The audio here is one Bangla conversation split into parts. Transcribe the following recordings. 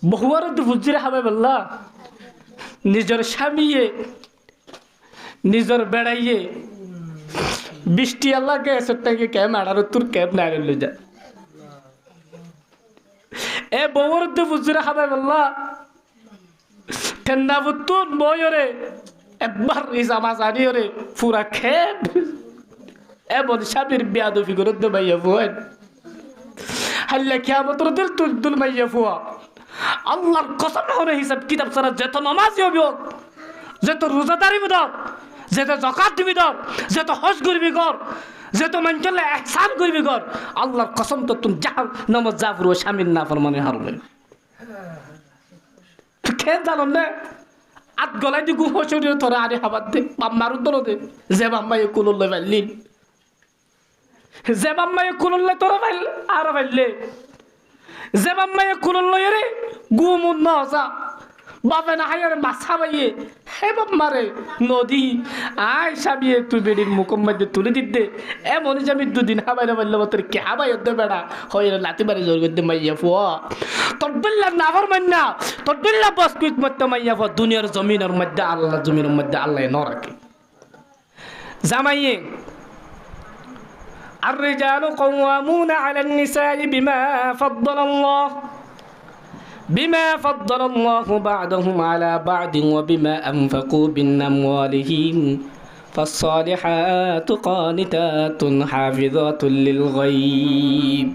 বহুবার তো বুঝিরে হবে বললা নিজের স্বামীয়ে নিজের বেড়াইয়ে বৃষ্টি আল্লাহ গ্যাসটাকে ক্যাম আড়ার তোর ক্যাব না লই যা এ বউর তো বুঝিরে হবে বললা ঠান্ডা বুতুন বয়রে একবার ইজামা জানি রে পুরা খেব এমন স্বামীর বেয়াদবি করে দে মাইয়া ফুয়ান হাল্লা কিয়ামতের দিল তুল মাইয়া ফুয়া আল্লাহর কসম না হিসাব কিতাব ছাড়া যত নামাজি হবি হোক যত রোজাদারি বিদর যত যাকাত দিবি দর যত হজ করবি কর যত মানুষের ইহসান করবি কর আল্লাহর কসম তো তুমি যাও নামাজ জাফর ও স্বামীর নাফরমানি হারবে খেয়ে জানো না আত গলাই দি গুহ শরীরে তোরা আরে হাবাত দে মারুদ দর দে যে বাম্মাই কুলুল্লে পাইলিন যে বাম্মাই কুলুল্লে তোরা পাইল আর পাইলে যে বাম্মাই কুলুল্লে রে গুমুন না আসা বাপে না হায়ার মাছা বাইয়ে হে বাপ মারে নদী আয় সাবিয়ে তুই বেডির মুখম মধ্যে তুলে দিতে এমন যে আমি দুদিন হাবাইলে বললে তোর কে হাবাই হতে বেড়া হয়ে লাতি বাড়ি জোর করতে মাইয়া ফুয়া তোর বিল্লা নাভার মান্না তোর বিল্লা বসকুইত মধ্যে মাইয়া ফুয়া দুনিয়ার জমিনের মধ্যে আল্লাহ জমিনের মধ্যে আল্লাহ ন রাখে জামাইয়ে الرجال قوامون على النساء بما فضل الله بعضهم على بعض وبما أنفقوا من أموالهم فالصالحات قانتات حافظات للغيب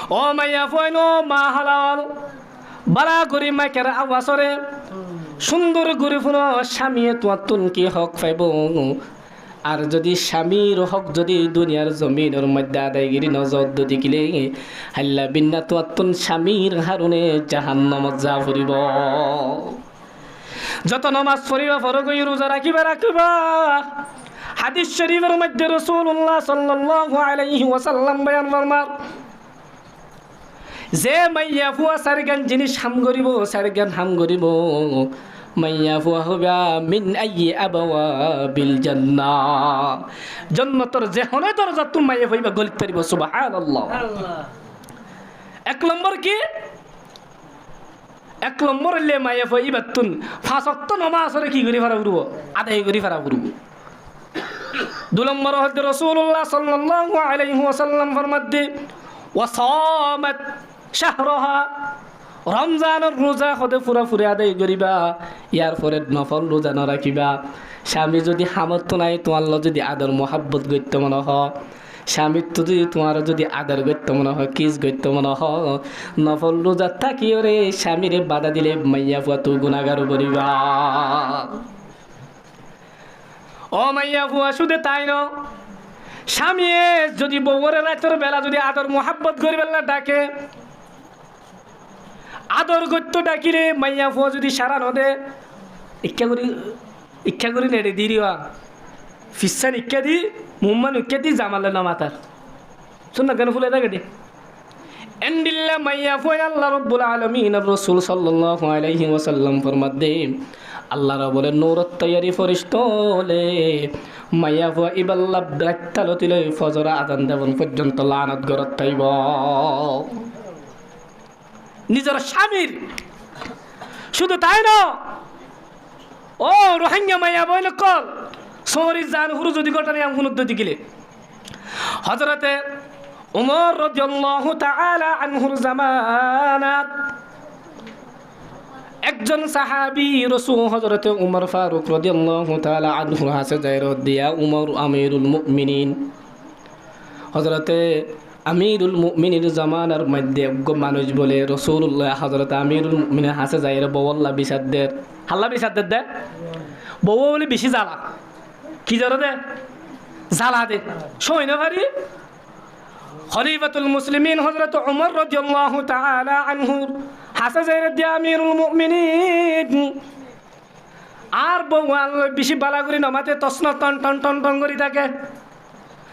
وما يفعل ما حلال بلا غري ما كره أواسره সুন্দর গরি ফুনো স্বামী তোয়াতুন কি হক পাইব আর যদি স্বামীর হক যদি দুনিয়ার জমিনের মধ্যে আদায়গিরি নজর দেখিলে হাল্লা বিন্না তোয়াতুন স্বামীর হারুনে জাহান্নামত যা ফুরিব যত নামাজ পড়িবা ফরগই রোজা রাখিবা হাদিস শরীফের মধ্যে রাসূলুল্লাহ সাল্লাল্লাহু আলাইহি ওয়াসাল্লাম বয়ান ফরমান যে মাইয়া ফুয়া সারগান জিনিস হাম করিব সারগান হাম করিব মাইয়া ফুয়া হবা মিন আইয়ি আবাওয়াবিল জান্নাহ জান্নাতের যে হনে দরজা তুম মাইয়া হইবা গলিত পারিব সুবহানাল্লাহ এক নম্বর কি এক নম্বর লে মাইয়া হইবা তুন পাঁচ ওয়াক্ত নামাজ পড়ে কি করি ফারা করব আদায় করি ফারা করব দুই নম্বর হতে রাসূলুল্লাহ সাল্লাল্লাহু আলাইহি ওয়াসাল্লাম ফরমাতে ওয়াসামাত শাহরাহা রমজানের রোজা হতে পুরা ফুরে আদায় করিবা ইয়ার পরে নফল রোজা ন রাখিবা স্বামী যদি সামর্থ্য নাই তোমার যদি আদর মহাব্বত গত্য মনে হয় স্বামীর তো যদি তোমার যদি আদর গত্য মনে হয় কিস গত্য মনে হয় নফল রোজা থাকিও রে স্বামীরে বাধা দিলে মাইয়া ফুয়া তো গুণাগার করিবা ও মাইয়া ফুয়া শুধু তাই ন স্বামী যদি বউরে রাতের বেলা যদি আদর মহাব্বত করি বেলা ডাকে আদর গত্য ডাকিলে মাইয়া ফুয়া যদি সারা নদে ইচ্ছা করি নেড়ে দিবা ফিসান ইচ্ছা দি মুম্মান ইচ্ছা দি জামালে না মাতার শুন না কেন ফুলে থাকে দে এন্ডিল্লা মাইয়া ফুয়া আল্লাহ রব্বুল আলামিন রাসূল সাল্লাল্লাহু আলাইহি ওয়াসাল্লাম ফরমাতে আল্লাহ বলে নূরত তৈয়ারি ফরিশতলে মাইয়া ফুয়া ইবাল্লা ব্রাত্তালতিলে ফজর আযান দেবন পর্যন্ত লানত গরত তাইব নিজের স্বামীর শুধু তাই না ও রোহিঙ্গা মাইয়া বইলে কল সরি জান হুরু যদি ঘটনা আম কোন দিকিলে হযরতে ওমর রাদিয়াল্লাহু তাআলা আনহুর জামানাত একজন সাহাবী রাসূল হযরতে ওমর ফারুক রাদিয়াল্লাহু তাআলা আনহু হাসে জায়রত দিয়া ওমর আমিরুল মুমিনিন হযরতে আমিরুল মুমিনির জামানার মধ্যে মানুষ বলে রাসূলুল্লাহ হযরত আমিরুল মুমিনিন হাসে যায়রে বওয়াল্লা বিসাদদের হাল্লা বিসাদদের দে বউ বলে বেশি জ্বালা কি জরে দে জ্বালা দে সময় না পারি খলিফাতুল মুসলিমিন হযরত ওমর রাদিয়াল্লাহু তাআলা আনহু হাসে যায়রে দে আমিরুল মুমিনিন আর বউ বেশি বালা করে নমাতে তসনা টন টন টন টন করে থাকে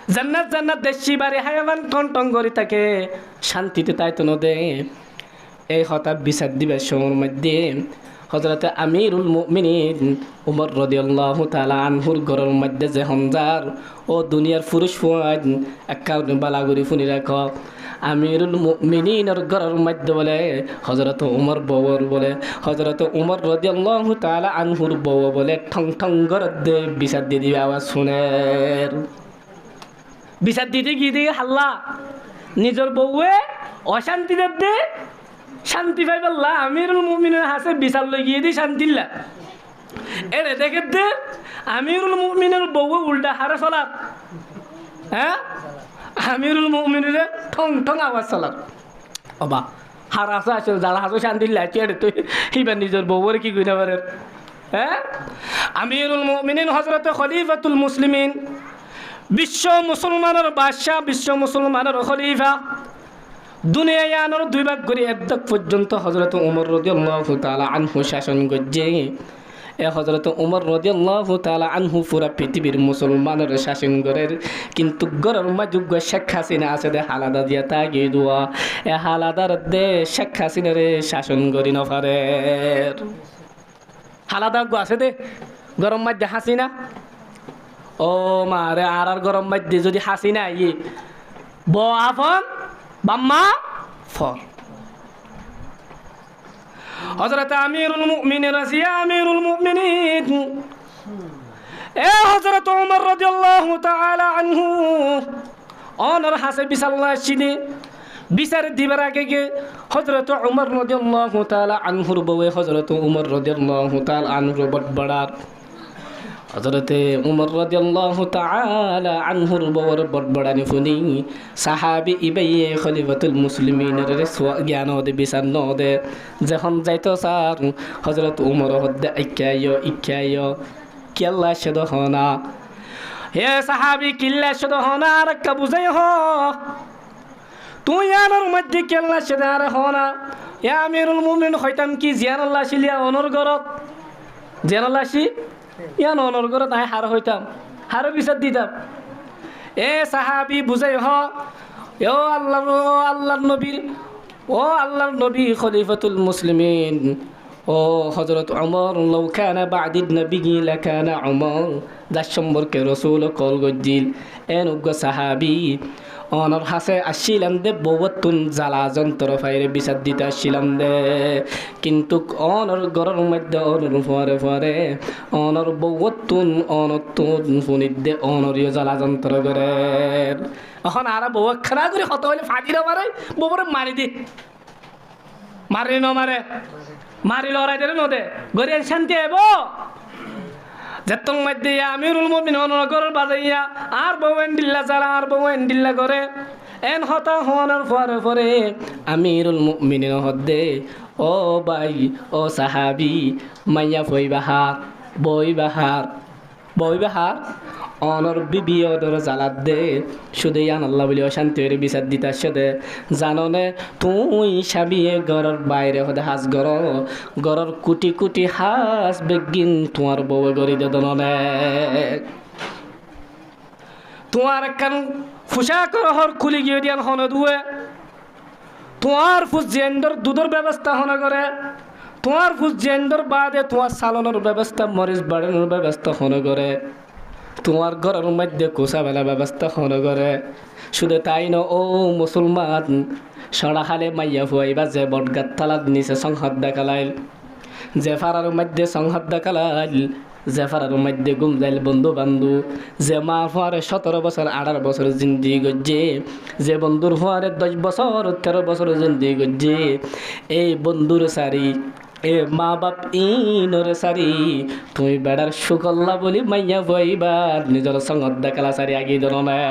জান্নাত জান্নাত দেশি বাড়ি হায়াবান টন টন করে থাকে শান্তিতে তাই তো নদে এই হঠাৎ বিচার দিবে সময়ের মধ্যে হযরতে আমিরুল মুমিনিন উমর রাদিয়াল্লাহু তাআলা আনহুর ঘরের মধ্যে যে হনজার ও দুনিয়ার পুরুষ ফুয়াদ একাউন্ট বালাগুড়ি ফুনি রাখো আমিরুল মুমিনিনের ঘরের মধ্যে বলে হযরত উমর বউর বলে হযরত উমর রাদিয়াল্লাহু তাআলা আনহুর বউ বলে ঠং ঠং করে দে বিচার দিয়ে দিবে আওয়াজ শুনের বিচার দিতে গিয়ে দিয়ে হাল্লা নিজের বউয়ে অশান্তি দে শান্তি পাই বললা আমিরুল মুমিনের হাসে বিচার লই গিয়ে দিই শান্তিল্লা এরে দেখে দে আমিরুল মুমিনের বউ উল্টা হারে চলাত হ্যাঁ আমিরুল মুমিনের ঠং ঠং আওয়াজ চলাত অবা হার আসা আসল যারা হাসো শান্তিল্লা চেয়ে তুই এইবার নিজের বউরে কি কইতে পারে হ্যাঁ আমিরুল মুমিনিন হযরত খলিফাতুল মুসলিমিন বিশ্ব মুসলমানের বাদশাহ বিশ্ব মুসলমানের খলিফা দুনিয়ায় আনার দুই ভাগ করে একদক পর্যন্ত হযরত উমর রাদিয়াল্লাহু তাআলা আনহু শাসন করছে এ হযরত উমর রাদিয়াল্লাহু তাআলা আনহু পুরা পৃথিবীর মুসলমানের শাসন করেন কিন্তু গরর মাযুগ্য শেখ হাসিনা আছে দে হালাদা দিয়া তাগি দুয়া এ হালাদার দে শেখ হাসিনার শাসন করি না পারে হালাদা গো আছে দে গরম মধ্যে হাসিনা ও মারে আর গরম মধ্যে যদি হাসিনা ই ব আফন বাম্মা ফর হযরত আমিরুল মুমিনিন রাজিয়া আমিরুল মুমিনিন এ হযরত ওমর রাদিয়াল্লাহু তাআলা আনহু অনর হাসে বিসাল্লাহ চিনি বিচার দিবার আগে গে হযরত ওমর রাদিয়াল্লাহু তাআলা আনহুর বউয়ে হযরত ওমর রাদিয়াল্লাহু তাআলা আনহুর বড়বড়ার হযরতে উমর রাদিয়াল্লাহু তাআলা আনহুর বউর বড়বড়ানি ফুনি সাহাবী ইবাইয়ে খলিফাতুল মুসলিমিনের জ্ঞান দে বিচার ন দে যখন যাইতো স্যার হযরত উমর হদ্দে ইক্কায় কেল্লা শদ হনা হে সাহাবী কিল্লা শদ হনা আর কা বুঝাই হ তুই আনার মধ্যে কেল্লা শদ আর হনা ইয়া আমিরুল মুমিনিন হইতাম কি জিয়ানাল্লাহ শিলিয়া অনর গরত জিয়ানাল্লাহ শি ইয়ান অনর গরত আই হার হইতাম হার বিচার দিতাম এ সাহাবী বুঝাই হ ও আল্লাহর নবী খলিফাতুল মুসলিমিন ও হযরত ওমর লাউ কানা বা'দিন নবী লাকানা ওমর যার সম্পর্কে রাসূল কল গজিল এন উগ্র সাহাবী অনর হাসে আসছিলাম দে বউতুন জ্বালা যন্ত্র ফাইরে বিচার দিতে আসছিলাম দে কিন্তু অনর গরর মধ্যে অনর ফরে অনর বউতুন অনতুন ফুনিত দে অনরিয় জ্বালা যন্ত্র করে এখন আর বউ খানা করে হত হলে ফাঁদি না মারে বউরে মারি দি মারি ন মারে মারি লড়াই দে নদে গরিয়া শান্তি আইব যেতং মধ্যে আমিরুল মুমিনিন অনগর বাজাইয়া আর বউয়েন্ডিল্লা যারা আর বউয়েন্ডিল্লা করে এন হতা হওয়ার পরে আমিরুল মুমিনিন হদ্দে ও ভাই ও সাহাবি মাইয়া বই বাহার অনর বিবি অদর জালাত দে শুধু ইয়ান আল্লাহ বলি অশান্তির বিচার দিতে আসে জাননে তুই স্বামীয়ে ঘরের বাইরে হদে হাজ ঘরের কুটি কুটি হাজ বেগিন তোমার বউ গড়ি দে দননে তোমার একখান ফুসা করহর খুলি গিয়ে দিয়ান হনে দুয়ে তোমার ফুস জেন্ডর দুধের ব্যবস্থা হনে করে তোমার ফুস জেন্ডর বাদে তোমার সালনের ব্যবস্থা মরিচ বাড়ানোর ব্যবস্থা হনে করে তোমার ঘরের মধ্যে কোষাবেলা ব্যবস্থা হনে করে শুধু তাই ন ও মুসলমান সড়া খালে মাইয়া ফুয়াইবা যে বটগাত তালাত নিচে সংহাত দেখালাইল যে ফারার মধ্যে সংহাত দেখালাইল যে ফারার মধ্যে গুম যাইল বন্ধু বান্ধু যে মা ফুয়ারে 17 বছর 18 বছর জিন্দি গজ্জে যে বন্ধুর ফুয়ারে 10 বছর 13 বছর জিন্দি গজ্জে এই বন্ধুর সারি এ মা বাপ ইনর সারি তুই বেড়ার সুকল্লা বলি মাইয়া বইবার নিজের সঙ্গত দেখালা সারি আগি দনে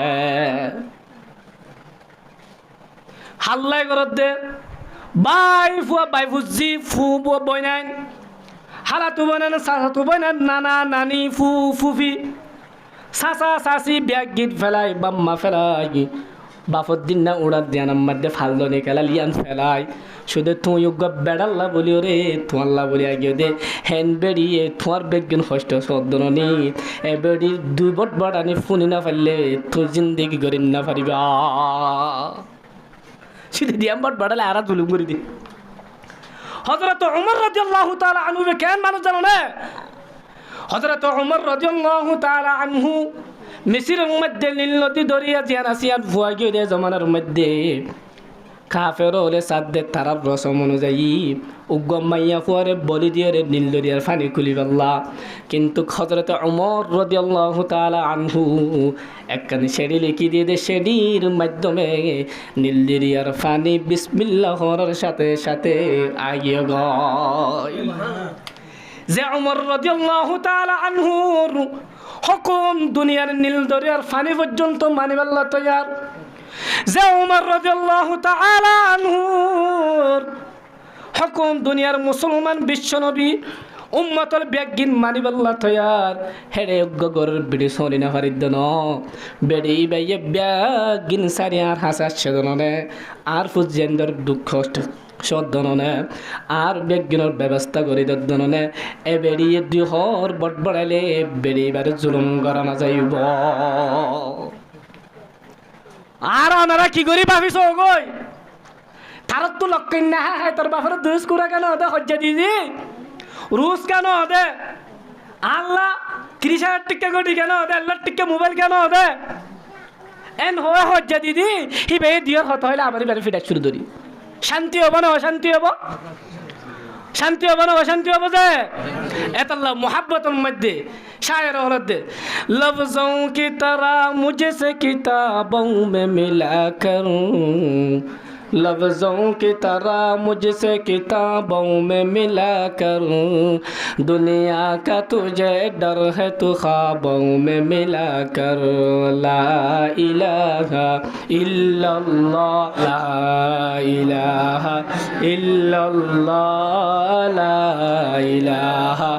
হাল্লাই করত দে বাই ফুজি ফু বুয়া বইনাই হালা তু বনান সাসা তু বনান নানা নানি ফুফি সাসা সাসি ব্যাগ গীত ফেলাই বাম্মা ফেলাই বাফর দিন না উড়ার দিয়ানার মধ্যে ফালদনি খেলা লিয়ান ফেলাই শুধু তুই বেড়াল্লা বলি রে তোমাল্লা বলি আগে দে হ্যান বেড়িয়ে তোমার বেগিন হস্ত সদনি এ বেড়ির 2 বট বাড়ানি ফুনি না পারলে তুই জিন্দিগি করিম না পারিবা শুধু দিয়াম বট বাড়ালে আর জুলুম করে দি হযরত উমর রাদিয়াল্লাহু তাআলা আনহু কেন মানুষ জানো না? হযরত উমর রাদিয়াল্লাহু তাআলা আনহু মিসরের মধ্যে নীল নদী দরিয়া জিয়ান আসিয়ান ভুয়া গিয়ে জমানার মধ্যে কাফের হলে সাদ্দে তারার রসম অনুযায়ী উগ্গম মাইয়া ফুয়ারে বলি দিয়ে নীল দরিয়ার ফানি খুলি পাল্লা। কিন্তু হযরত উমর রাদিয়াল্লাহু তাআলা আনহু একখানি সেড়ি লিখি দিয়ে দে, সেড়ির মাধ্যমে নীল দরিয়ার ফানি বিসমিল্লাহর সাথে সাথে আইয়ে গয়। যে উমর রাদিয়াল্লাহু তাআলা আনহুর হুকুম দুনিয়ার নীল দরিয়ার ফানি পর্যন্ত মানিবাল্লাহ তৈয়ার। যে উমর রাদিয়াল্লাহু তাআলা আনহুর হুকুম দুনিয়ার মুসলমান বিশ্বনবী উম্মতল ব্যাগিন মানিবাল্লাহ তৈয়ার। হেড়ে গগরের বিড়ি সরি না ফারিদ্দন বেড়ি বাইয়ে ব্যাগিন সারি আর হাসার সেদনে আর ফুজেন্দর দুঃখ সদনে আর বেগিনের ব্যবস্থা করি দনে এ বেড়িয়ে দুহর বট বড়াইলে বেড়িবার জুলুম করা না যাইব। আর ওনারা কি করি ভাবিস গই তার তো লক্ষ্য না হয় তোর বাপের দুস কুড়া কেন দে হজ্জা দিদি রুশ কেন দে আল্লাহ 30,000 টিকা কোটি কেন দে আল্লাহ টিকা মোবাইল কেন দে এন হয় হজ্জা দিদি হি বে দিয়ার হত হইলে আমার বাড়ি ফিটা শুরু ধরি শান্তি হব না অশান্তি হব? শান্তি হব না অশান্তি হব? যে এতাল্লাহ মোহাব্বতের মধ্যে शायर औरत दे लफ्ज़ों की तरह मुझसे किताबों में मिला करूं, लफ्ज़ों की तरह मुझसे किताबों में मिला करूं, दुनिया का तुझे डर है तो ख्वाबों में मिला कर। ला इलाहा इल्लल्लाह ला इलाहा इल्लल्लाह ला इलाहा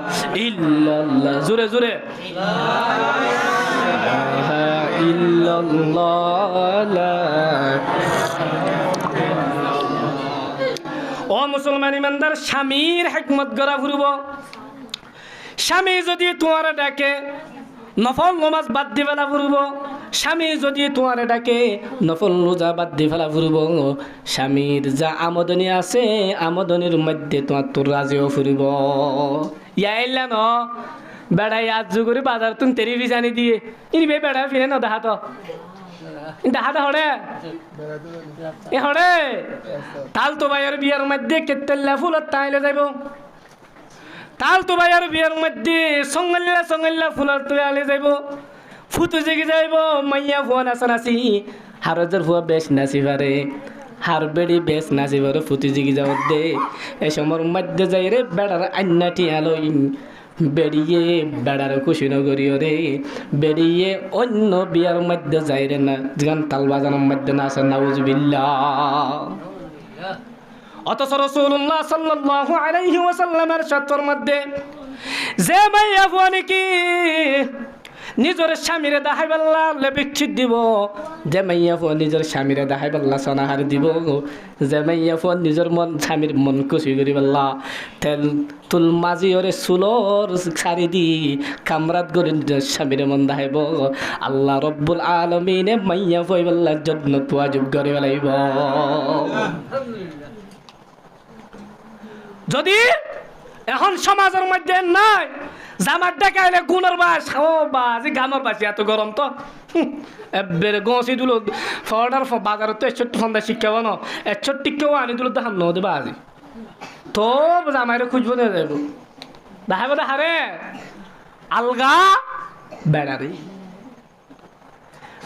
इल्लल्लाह जुरे जुरे ला इलाहा इल्लल्लाह ला। ও মুসলমান ইমানদার, স্বামীর হিকমত গড়া ফুরব। স্বামী যদি তোমার ডাকে নফল নমাজ বাদ দি ফেলা ফুরব, স্বামী যদি তোমার ডাকে নফল রোজা বাদ দি ফেলা ফুরব। স্বামীর যা আমদনি আছে আমদনির মধ্যে তোমার তোর রাজিও ফুরব। ইয়াইলা ন বেড়াই আজ করে বাজার তুমি তেরি বিজানি দিয়ে ইনি বে বেড়া ফিরে ন দেখা তো দেখা হড়ে এ হড়ে তাল তো ভাইয়ের বিয়ার মধ্যে কেতেল্লা ফুলত তাইলে যাইব। তাল তো ভাইয়ের বিয়ার মধ্যে সঙ্গল্লা ফুলত তুলে যাইব। ফুটু জেগে যাইব মাইয়া ফুয়া নাচা নাচি হারজের ফুয়া বেশ নাচি পারে হার বেড়ি বেশ নাচি পারে ফুটু জেগে যাওয়ার দে এ সময়ের মধ্যে যাই রে বেড়ার আন্নাটি আলোই বেরিয়ে বেড়ার খুশি নগরীয় রে বেরিয়ে অন্য বিয়ার মধ্যে যাই রে না যেখান তাল বাজানোর মধ্যে না আসে নাউজুবিল্লাহ। অথচ রাসূলুল্লাহ সাল্লাল্লাহু আলাইহি ওয়াসাল্লামের সত্তর মধ্যে যে মাইয়া ফুয়া কি নিজের স্বামীরে দেখাই পাল্লা বিচ্ছিত দিব, যে মাইয়া ফুয়া নিজের স্বামীরে দেখাই পাল্লা সনাহার দিব, যে মাইয়া ফুয়া নিজের মন স্বামীর মন খুশি করি পাল্লা তেল তুল মাঝি ওরে চুলর ছাড়ি দি কামরাত করে নিজের স্বামীরে মন দেখাইব। আল্লাহ রব্বুল আলমিনে মাইয়া ফুয়াই পাল্লার জন্য তোয়াজুব করে পেলাইব। যদি এখন সমাজের মধ্যে নাই জামার দেখাইলে গুণের বাস ও বাস গানোর বাসি এত গরম তো এবারে গছি দিল ফর্ডার বাজারে তো 61 সন্ধ্যা শিক্ষাব না 61 কেউ আনি দিল দেখান ন দেবা আজি তো জামাইরে খুঁজবো না যাইব দেখাব দেখারে আলগা বেড়ারে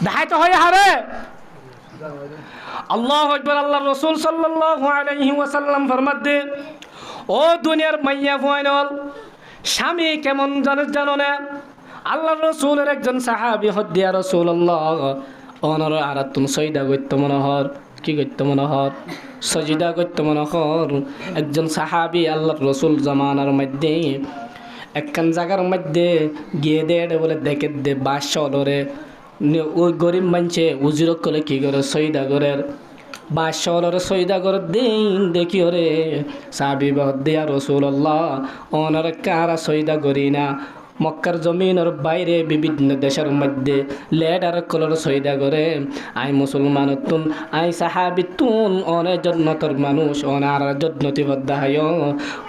দেখাই তো হয় হারে। আল্লাহু আকবার। আল্লাহ রাসূল সাল্লাল্লাহু আলাইহি ওয়াসাল্লাম ফরমাতে ও দুনিয়ার মাইয়া ফুয়াইনল স্বামী কেমন জানো না? আল্লাহ রসুলের একজন সাহাবি হদ্দিয়া রাসূলুল্লাহ অনর আর তুমি সজদা করতে মনোহর কি করতে মনোহর সজদা করতে মনোহর একজন সাহাবি আল্লাহ রসুল জামানার মধ্যে একখান জায়গার মধ্যে গিয়ে দে বলে দেখে দে বাসরে ওই গরিব মানছে উজির করে কি করে সজদা করে বাসরে সজদা করে দিন দেখি ওরে সাহাবি হদ্দিয়া রাসূলুল্লাহ অনর কারা সজদা করি না মক্কার জমিনের বাইরে বিভিন্ন দেশের মধ্যে লেডার কলর সৈদা করে আই মুসলমান তুন আই সাহাবিতুন অনেক জন্নতর মানুষ অনার জন্নতি বদ্দাহায়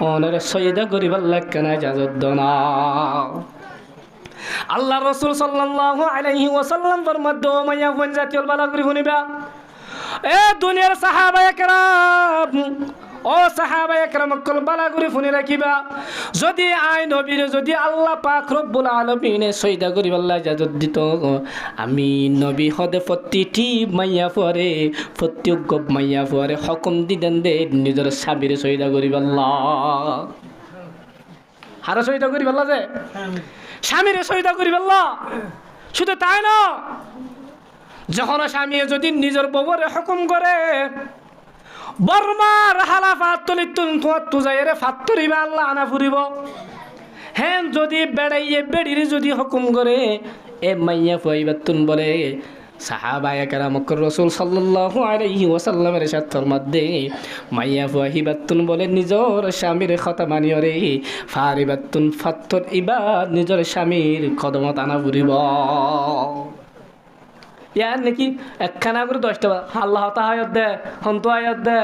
অনের সৈদা করিবার লেখনা জাজত না আল্লাহ রসুল সাল্লাল্লাহু আলাইহি ওয়াসাল্লাম ফরমাদ্দো মাইয়া ফোন জাতীয় বালা করি শুনিবা এ দুনিয়ার সাহাবায়ে কেরাম ও সাহাবায়ে কেরাম কল বালা করে শুনি রাখিবা যদি আই নবীর যদি আল্লাহ পাক রব্বুল আলামিনে সৈদা করি আল্লাহ ইজাজত দিত আমি নবী হদে প্রতিটি মাইয়া পরে প্রত্যেক মাইয়া পরে হুকুম দিদেন দে নিজের স্বামীর সৈদা করি আল্লাহ হারা সৈদা করি আল্লাহ যে স্বামীর সৈদা করি আল্লাহ শুধু তাই না যখন স্বামী যদি নিজের বউরে হুকুম করে বর্মার হালা ফাত্তলিতুন তুজাইরে ফাত্তরিবা আল্লাহ আনা ফুরিব হ্যাঁ যদি বেড়াইয়ে বেড়িরে যদি হুকুম করে এ মাইয়া ফুয়াইবাতুন বলে সাহাবায়ে কেরামক রাসূল সাল্লাল্লাহু আলাইহি ওয়াসাল্লামের ইরশাদ ফরমাদ্দে মাইয়া ফুয়াহিবাতুন বলে নিজর স্বামীর কথা মানিও রে ফারিবাতুন ফাত্তর ইবা নিজর স্বামীর কদমত আনা ফুরিব ইয়ার নাকি একখানা করে 10টা আল্লাহ তাহায়ত দে হন্ত আয়াত দে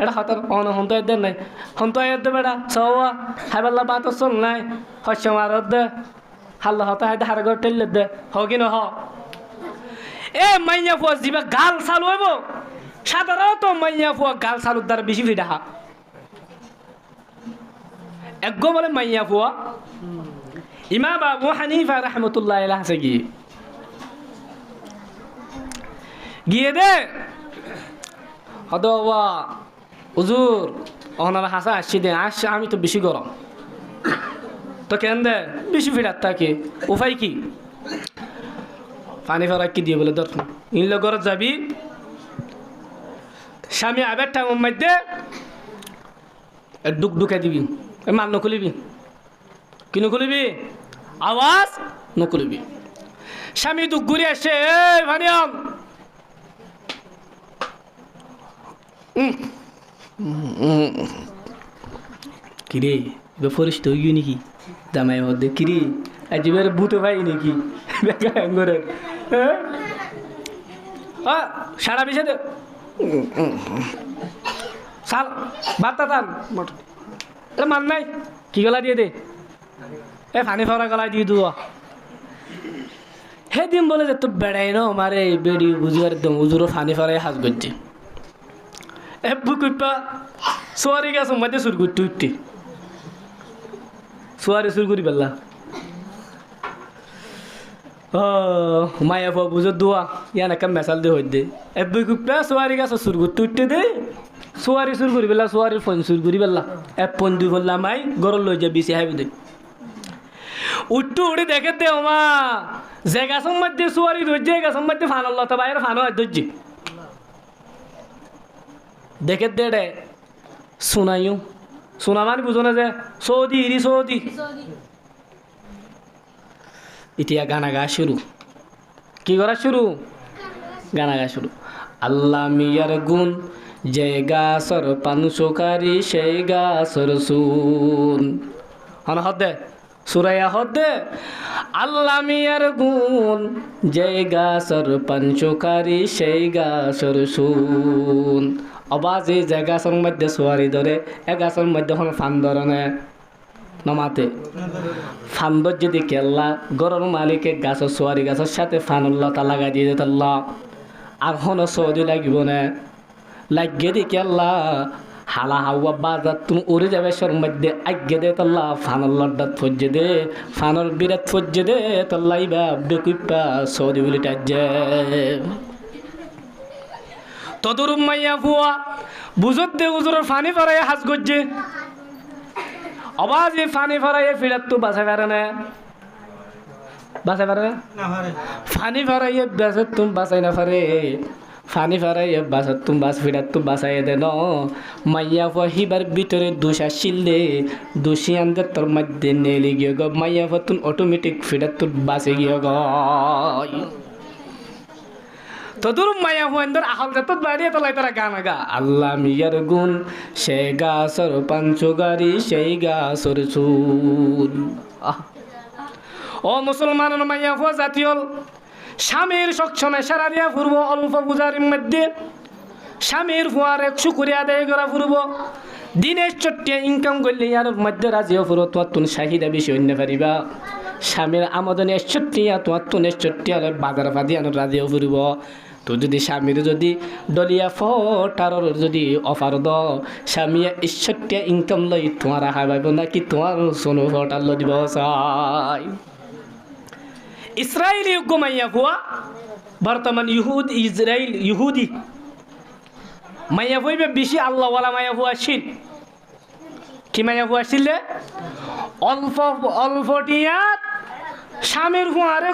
এটা হাতার অন হন্ত আয়াত দে নাই হন্ত আয়াত দে বেটা সওয়া হাইবাল্লা বাত চল নাই হস্য মারত দে আল্লাহ তাহায় দে হারগর টেলে দে হকি ন হ এ মাইয়া ফুয়া জিবা গাল চালু হইব সাধারণত মাইয়া ফুয়া গাল চালুর দ্বারা বেশি ফিডা হা একগো বলে মাইয়া ফুয়া ইমাম আবু হানিফা রাহমাতুল্লাহ আলাইহি আছে কি গিয়ে দে হদওয়া হুজুর ওনার হাসা আসছি দে আসছে আমি তো বেশি গরম তো কেন দে বেশি ফিরাত থাকে উপায় কি পানি ফেরা কি দিয়ে বলে ধর ইনলে ঘর যাবি স্বামী আবার টাইম মধ্যে ডুক ডুকে দিবি মাল নখুলিবি কি নখুলিবি আওয়াজ নখুলিবি স্বামী দুঃখ ঘুরে আসছে এই ভানিয়াম কিরে এবার ফরিস্ট হয়ে গিয়ে নাকি জামাই মধ্যে কিরে আজ এবার বুতো ভাই নাকি করে হ্যাঁ সারা বিষয় দে সাল বার্তা টান এটা মান নাই কি গলা দিয়ে দে এ ফানি ফাওয়া গলায় দিয়ে দু সেদিন বলে যে তোর বেড়াই ন মারে বেড়ি বুঝিবার একদম উজুরো ফানি ফারাই হাজ করছে বুকুপা সোয়ারি গাছ মধ্যে সুর করতে উঠতে সোয়ারি সুর করি পেলা ও মায়া ফুয়া বুঝো দোয়া ইয়ান একটা মেসাল দিয়ে হই দে বুকুপা সোয়ারি গাছ সুর করতে উঠতে দে সোয়ারি সুর করি পেলা সোয়ারির ফোন সুর করি পেলা ফোন দুই ফোনলা মাই গরল লই যা বেশি হাইবে দে উঠতে উঠে দেখে দে ওমা যে গাছের মধ্যে সোয়ারি ধরছে গাছের মধ্যে ফান তো বাইরে ফানো ধরছে দেখে দে রে শোনাইও শোনা মানে বুঝো না যে সৌদি ইরি সৌদি ইতিয়া গানা গা শুরু কি করা শুরু গানা গা শুরু আল্লাহ মিয়ার গুণ যে গাছর পানসুকারি সেই গাছর শুন হন হদে সুরাইয়া হদে আল্লাহ মিয়ার গুণ যে গাছর পানসুকারি সেই গাছর শুন আবাজ এই যে গাছের মধ্যে সোয়ারি ধরে এ গাছের মধ্যে হন ফান ধরনে নমাতে ফান্দর যদি কেল্লা গরর মালিকে গাছের সোয়ারি গাছের সাথে ফানুল্লতা লাগাই দিয়ে যেত আল্লাহ আর হন সৌদি লাগিব না লাগিয়ে দি কেল্লা হালা হাওয়া বাজার তুমি উড়ে যাবে সর মধ্যে আগে দে তাল্লা ফানুল্লার দাঁত ফজ্জে দে ফানুর বিরাট ফজ্জে দে তাল্লা ইবা বেকুইপা সৌদি বলি টাজ্জে তদরুম মাইয়া ফুয়া বুঝত দে উজুরের ফানি ফরাই হাজ গজ্জে আবাজ এই ফানি ফরাই ফিরাত তো বাঁচা পারে না বাঁচা পারে না ফানি ফরাই বাঁচা তুমি বাঁচাই না পারে ফানি ফরাই বাঁচা তুমি বাঁচ ফিরাত তো বাঁচাই দে ন মাইয়া ফুয়া হিবার ভিতরে দুষ আসিল দে দুষি আনতে তোর মধ্যে নেলে গিয়ে গ মাইয়া ফুয়া তুমি অটোমেটিক ফিরাত তো বাঁচে গিয়ে গ তোদুর মায়া হুয়েন্দর আহল জাতত বাড়িয়ে তোলাই তারা গান গা আল্লাহ মিয়ার গুণ সে গাছর পাঞ্চগারি সেই গাছর চুল। ও মুসলমান মাইয়া হুয়া জাতীয় স্বামীর সক্ষমে সারারিয়া ফুরব অল্প পূজারির মধ্যে স্বামীর হুয়ার এক শুকুরিয়া আদায় করা ফুরব দিনের চট্টিয়া ইনকাম করলে ইয়ার মধ্যে রাজিও ফুরো তোমার তুন চাহিদা বেশি অন্য পারিবা স্বামীর আমদানি ৬১ তোমার তুন ৬১ বাজার ফাদি আনো রাজিও ফুরব তো যদি স্বামীর যদি ডলিয়া ফটার যদি অফার দ স্বামী ৬১ ইনকাম লই তোমার হাবাইব নাকি তোমার সোনো ফটার ল দিব চাই। ইসরায়েলি মাইয়া হুয়া বর্তমান ইহুদি মাইয়া হইবে বেশি আল্লাহওয়ালা মাইয়া হুয়া ছিল কি মাইয়া হুয়া ছিল অল্প টিয়াত স্বামীর হুয়ারে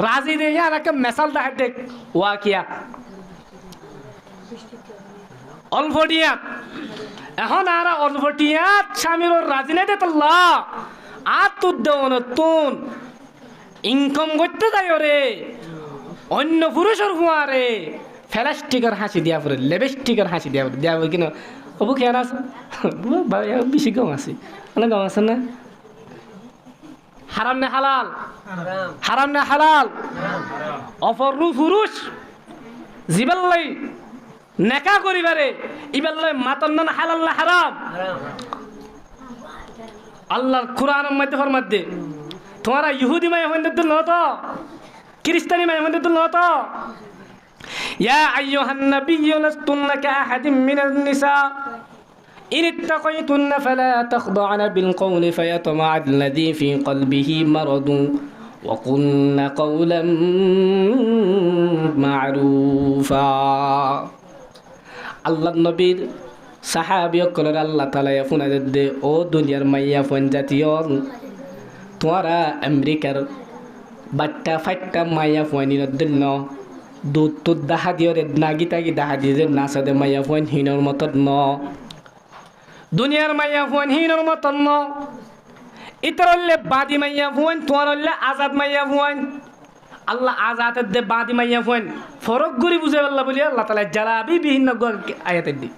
রাজি দিয়ে আর একটা মেসাল দেখা দেখ ওয়া কিয়া অল্প টিয়াত এখন আর অল্প টিয়াত স্বামীর রাজি নেই দেতল্লা আর তোর দেওয়ান তুন ইনকাম করতে যাই রে অন্য পুরুষের হুয়ারে ফেলাস্টিকের হাসি দিয়া পড়ে লেবেস্টিকের হাসি দিয়া পড়ে দেওয়া কিনা অবু খেয়াল আছে বেশি গম আছে অনেক গম আছে না হারাম নে হালাল হারাম নে হালাল অপরু পুরুষ জিবাল্লাই নেকা করিবারে ইবাল্লাই মাতার নান হালাল না হারাম আল্লাহর কুরআনের মধ্যে ফরমাতে তোমারা ইহুদি মাই হইন্দে দিল না তো খ্রিস্টানি মাই হইন্দে দিল না তো يا أيها النبي لستن كأحد من النساء إن اتقيتن فلا تخضعن بالقول فيطمع الذي في قلبه مرض وقلن قولا معروفا الله النبي সাহাবী কলর আল্লাহ তাআলা ফোন দে ও দুনিয়ার মাইয়া ফোন জাতীয় তোরা আমেরিকার বাট্টা ফাট্টা মাইয়া ফোন দিল ন দুধ তুধ দাহা দিও রে নাগি তাগি দাহা দিয়ে যে নাচাদে মাইয়া ফোন হিনর মতন ন দুনিয়ার মাইয়া ফোন হিনর মতন ন ইতরল্লে বাদি মাইয়া ফোন তোরল্লে আজাদ মাইয়া ফোন আল্লাহ আজাদের দে বাদি মাইয়া ফোন ফরক গুরি বুঝে আল্লাহ বলি আল্লাহ তাআলা জালাবি বিভিন্ন আয়াতের দি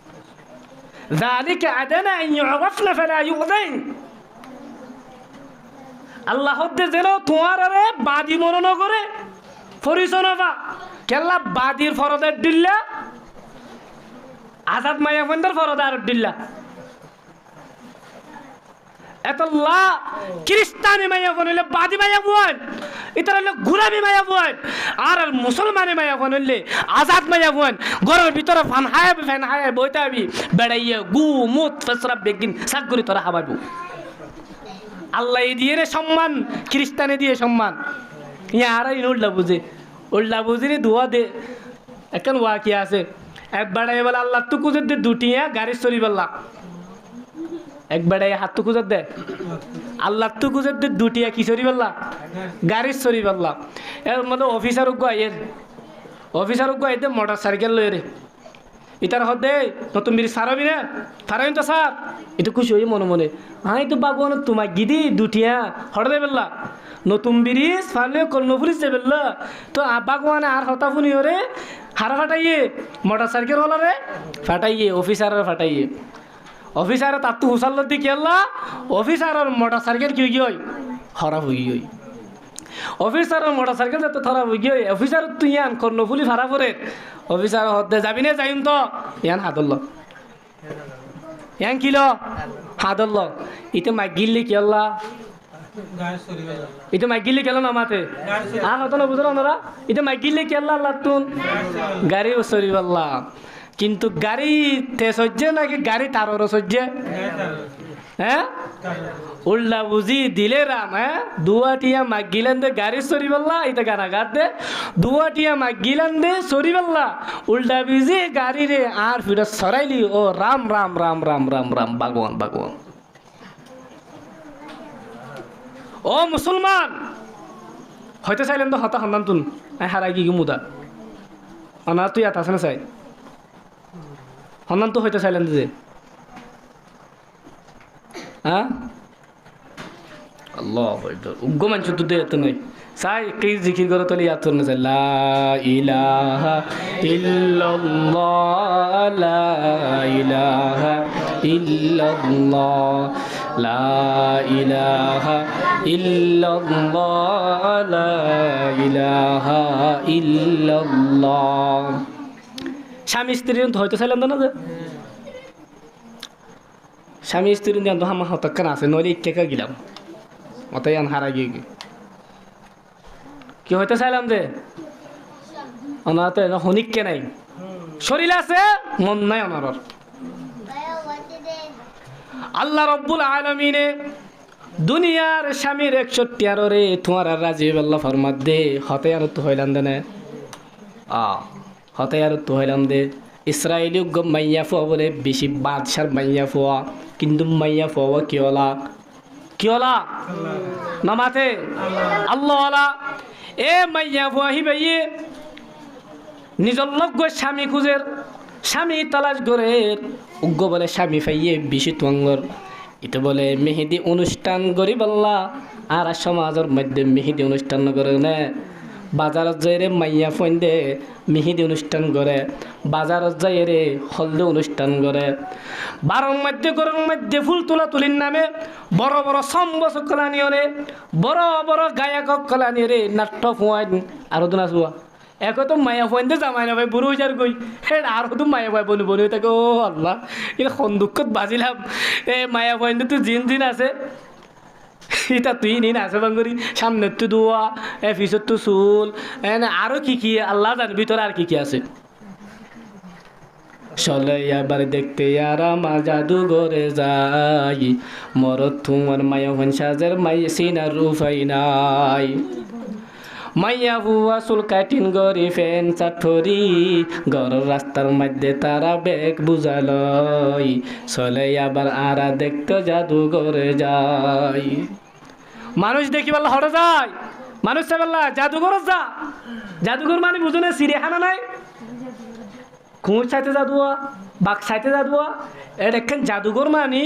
ذلك أدنى أن يعرفن فلا يؤذين আল্লাহ হতে যেন তোমার রে বাদি মরণ করে পরিচনবা কেল্লা বাদির ফরদের দিল্লা আজাদ মাইয়া ফোনদের ফরদার দিল্লা এতল্লা খ্রিস্টানি মাইয়া ফোন হইলে বাদি মাইয়া ফোন ইতার হইলে গুলামি মাইয়া ফোন আর মুসলমানি মাইয়া ফোন হইলে আজাদ মাইয়া ফোন ঘরের ভিতরে ফ্যান হায় বইতে আবি বেড়াইয়ে গু মুত ফেসরা বেগিন সাকগুরি তোরা হাবাইবো আল্লাহ দিয়ে রে সম্মান খ্রিস্টানে দিয়ে সম্মান ইয়া আর উল্লা বুঝে রে ধোয়া দে এখন ওয়া কি আছে এক বেড়াই বলে আল্লাহ তো কুজের দে দুটিয়া গাড়ি চলি বললা এক বেড়াই হাত তো কুজের দে আল্লাহ তো কুজের দে দুটিয়া কি চলি বললা গাড়ি চলি বললা এর মধ্যে অফিসার দে মোটর সাইকেল লই রে ইতার হদে নতুন বিড়ি সারাবি না সারাবিন তো স্যার এটা খুশি হই মনে মনে হাই তো বাগওয়ান তোমার গিদি দুটিয়া হড়দে বেললা নতুন ব্রিজ ফালে কর্ণপুরিস যে বেললা তো বাগওয়ানে আর হতাফুনি ওরে হারা ফাটাইয়ে মোটর সাইকেল হলো রে ফাটাইয়ে অফিসার তার তো হুসাল দি কেল্লা অফিসার মোটর সাইকেল কি গই খারাপ হই গই অফিসার মোটর সাইকেল তো খারাপ হই গই অফিসার তুই ইয়ান কর্ণফুলি ভাড়া পরে অফিসার হদে যাবি না যাইম তো ইয়ান হাদল ইয়ান কিলো হাদল ইতে মাগিল্লি কেল্লা এটা মাগিল্লি কেল না মাতে আর হতো না বুঝলো ওনারা এটা মাগিল্লি কেল্লা লাতুন গাড়ি সরি বললা কিন্তু গাড়ি তে সহ্যে নাকি গাড়ি তারও সহ্যে হ্যাঁ উল্লা বুঝি দিলে রাম হ্যাঁ দুয়াটিয়া মাগিলেন দে গাড়ি সরি বললা এটা গানা গাত দে দুয়াটিয়া মাগিলেন দে সরি বললা উল্টা বুঝি গাড়ি রে আর ফিরে সরাইলি ও রাম রাম রাম রাম রাম রাম ভগবান ভগবান ও মুসলমান হয়তো চাইলেন তো হতা সন্ধান তুন হারাই কি মুদা অনা তুই ইয়াত আছে না চাই সন্ধান তো হয়তো চাইলেন যে হ্যাঁ আল্লাহ উগ্র মানুষ তো এত নাই চাই কে জিকির করে তোলে ইয়াদ না চাই লা ইলাহা ইল্লাল্লাহ লা ইলাহা ইল্লাল্লাহ লা ইলাহা ইল্লাল্লাহ লা ইলাহা ইল্লাল্লাহ স্বামী স্ত্রী হয়তো চাইলাম না যে স্বামী স্ত্রী তো আমার হতক্ষণ আছে নইলে ইচ্ছা গেলাম অতই আন হারা গিয়ে কি হয়তো চাইলাম যে অনাতে হনিককে নাই শরীর আছে মন নাই অনার আল্লাহ রব্বুল আলামিনে দুনিয়ার স্বামীর 61 আর রে তোমার আর রাজীব আল্লাহ ফরমাত দে হতে আর তো হইলাম দে না হতে আর তো হইলাম দে ইসরায়েলি মাইয়া ফুয়া বলে বেশি বাদশার মাইয়া ফুয়া কিন্তু মাইয়া ফুয়া কি হলা নামাতে আল্লাহ এ মাইয়া ফুয়া হি ভাইয়ে নিজর লগ্য স্বামী খুঁজের স্বামী তালাশ করে উগ্র বলে স্বামী ফাইয়ে বেশি তুয়াঙ্গর এটা বলে মেহেদি অনুষ্ঠান করি বললা আর সমাজের মধ্যে মেহেদি অনুষ্ঠান করে না বাজারত যাই রে মাইয়া ফোন দে মেহেদি অনুষ্ঠান করে বাজারত যাই রে হলদে অনুষ্ঠান করে বারং মধ্যে ফুল তোলা তুলির নামে বড় বড় সম্বস কলানিও রে বড় বড় গায়ক কলানি রে নাট্য ফুয়াই আর তো নাচুয়া এক তো মায়া ফোন দে জামাই না ভাই বুড়ো যার কই হে আর তো মায়া ভাই বনি থাকে ও আল্লাহ এটা সন্দুকত বাজিলাম এ মায়া ফোন তো জিন আছে এটা তুই নিন আছে বাঙ্গুরি সামনে তো দোয়া এ পিছত তো চুল আরো কি আল্লাহ জানে ভিতরে আর কি আছে চলে এবার দেখতে আর আমার জাদুঘরে যাই মরত তোমার মায়া ফোন সাজের মাই সিনার রুফাই নাই মাইয়া হুয়া চুল কাটিন গরি ফেন চাঠরি ঘরের রাস্তার মধ্যে তারা বেগ বুঝালই চলে আবার আরা দেখতে জাদুঘরে যাই মানুষ দেখি বললা হরে যায় মানুষ বললা জাদুঘর যা জাদুঘর মানে বুঝো না চিড়িয়াখানা নাই কুঁড় চাইতে জাদুয়া বাঘ চাইতে জাদুয়া এটা একখান জাদুঘর মানে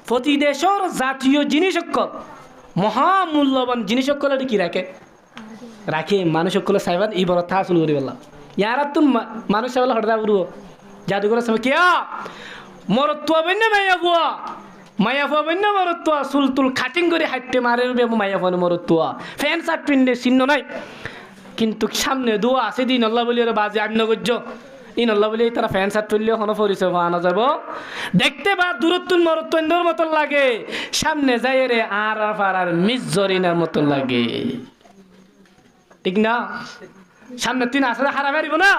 প্রতি দেশের জাতীয় জিনিস মহামূল্যবান জিনিস কি রাখে মানুষ চাইবান এই বড় থা শুরু করি বললাম ইয়ার তো মানুষ চাইবলা হঠাৎ উড়ব জাদুঘরের সময় কিয়া মরত্তুয়া বন্য মাইয়া ফুয়া বন্য মরত্তুয়া চুল তুল খাটিং করে হাঁটতে মারে মাইয়া ফুয়া মরত্তুয়া ফ্যান শার্ট পিন্ডে চিহ্ন নাই কিন্তু সামনে দোয়া আছে দিন আল্লাহ বলি বাজে আমি নগর্য ইন আল্লাহ বলি তারা ফ্যান শার্ট তুললেও কোনো পরিচয় আনা যাব দেখতে বা দূরত্বন মরত্বর মতন লাগে সামনে যাই রে আর আর মিস জরিনার মতন লাগে ঠিক না সামনে তুই আসলে হারা মারিব না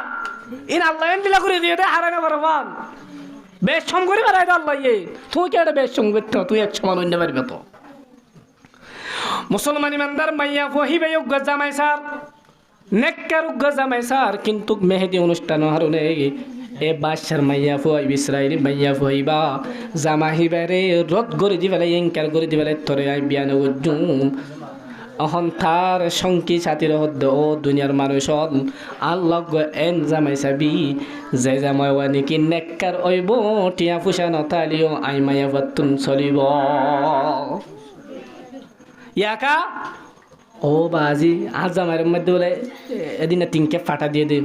ইন আল্লাহ দিলা করে দিয়ে দে হারা না পারবান বেশ সম করে বেড়াই আল্লাহ তুই কে বেশ সম করতে তুই এক সমান অন্য পারবে তো মুসলমান ইমানদার মাইয়া ফহিবে জামাই সার নেককার জামাই সার কিন্তু মেহেদি অনুষ্ঠান হারুনে এ বাদশার মাইয়া ফুয়াই ইসরায়েলি মাইয়া ফুয়াইবা জামা হিবারে রদ করে দিবেলে এঙ্কার করে দিবেলে তোরে আই বিয়ান গজুম অহন তার সংকি ছাতির হদ্দ ও দুনিয়ার মানুষ আল্লাহ এন জামাই চাবি যে জামাই নাকি নেককার অইব টিয়া ফুসা নতালিও আই মাইয়া বাতুন চলিব ইয়াকা ও বাজি আজ জামাইয়ের মধ্যে বলে এদিন তিনকে ফাটা দিয়ে দে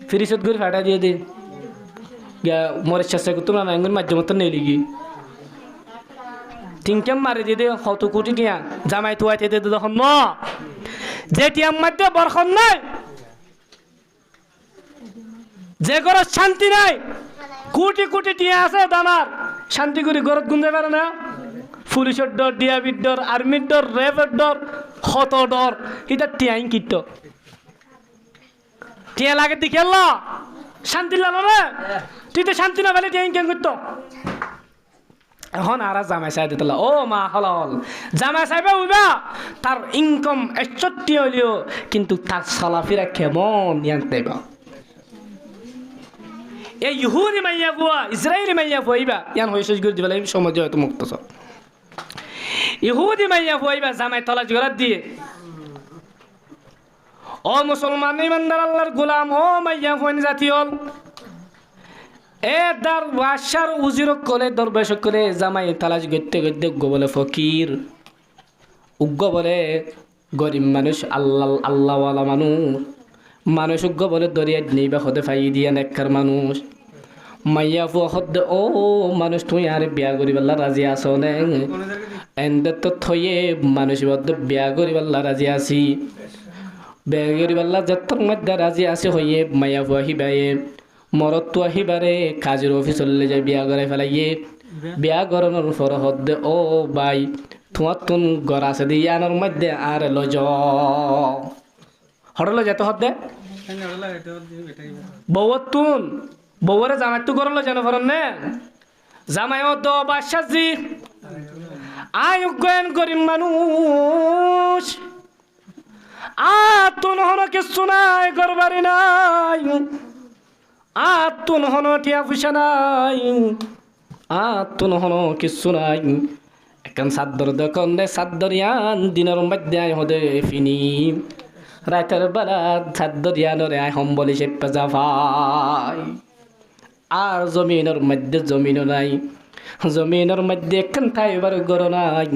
ফিরিসত করে ফাটা দিয়ে দে মরে চেষ্টা করতো না এগুলো মাধ্যমত নেই লিগি তিনকে মারি দিয়ে দে কত কোটি টিয়া জামাই তুয়াইতে দে তখন ন যে টিয়ার মধ্যে বরখন নাই যে ঘরের শান্তি নাই কোটি কোটি টিয়া আছে দানার শান্তি করে ঘরত গুনতে পারে না পুলিশের ডর ডিআবির ডর আর্মির ডর রেফের ডর হত ডর এটা টিয়াইন কিত টিয়া লাগে দেখে শান্তি লাগলো রে তুই তো শান্তি না পেলে টিয়াইন কেন করতো এখন আর জামাই চাই দিতলা ও মা হল জামাই চাইবে উইবা তার ইনকাম 61 হইলেও কিন্তু তার চলাফেরা কেমন ইয়ান দেবা এই ইহুদি মাইয়া বুয়া ইসরায়েলি মাইয়া বুয়াইবা ইয়ান হইছে গুর দিবেলা সমাজ হয়তো মুক্ত সব ইহুদি মাইয়া বুয়াইবা জামাই তলাশ গলাত দিয়ে ও মুসলমান ইমানদার আল্লাহর গোলাম ও মাইয়া ফুয়ান জাতীয় এ দার বাদশার উজির করে দরবেশ করে জামাই তালাশ করতে করতে বলে ফকির উগ্গ বলে গরিব মানুষ, আল্লাহওয়ালা মানুষ উগ্গ বলে দরিয়া নিবা হতে ফাই দিয়া নেককার মানুষ মাইয়া ফুয়া হদ্দে ও মানুষ তুই আর বিয়া করিবাল্লা রাজি আছো নে এন্ডে তো থয়ে মানুষ বদ্দে বিয়া করিবাল্লা রাজি আছি বিয়া করিবাল্লা যত্তর মধ্যে রাজি আছে হইয়ে মাইয়া ফুয়া হিবায়ে মরত তো আহিবারে কাজের অফিসলে যাই বিয়া করে ফেলাইয়ে বিয়া করানোর পর হদ্দে ও ভাই তোমার তুন ঘর আছে দি আনার মধ্যে আর লজ হটল যেতে হদ্দে বউর তুন বউরে জামাই তো করলো যেন ফরন নে জামাই ও দো বাদশাজি আয় উগ্গয়ন করিম মানুষ তুন হন কিছু নাই করবারি নাই তুন হন টিয়া পয়সা নাই তুন হন কিছু নাই এখন সাদ্দর দোকান দে সাদ্দরিয়ান দিনের মধ্যে আয় হদে ফিনি রাতের বেলা সাদ্দরিয়ানরে আয় হম্বলি সে পেজা ভাই আর জমিনের মধ্যে জমিনও নাই জমিনের মধ্যে একখান খাইবার গর নাই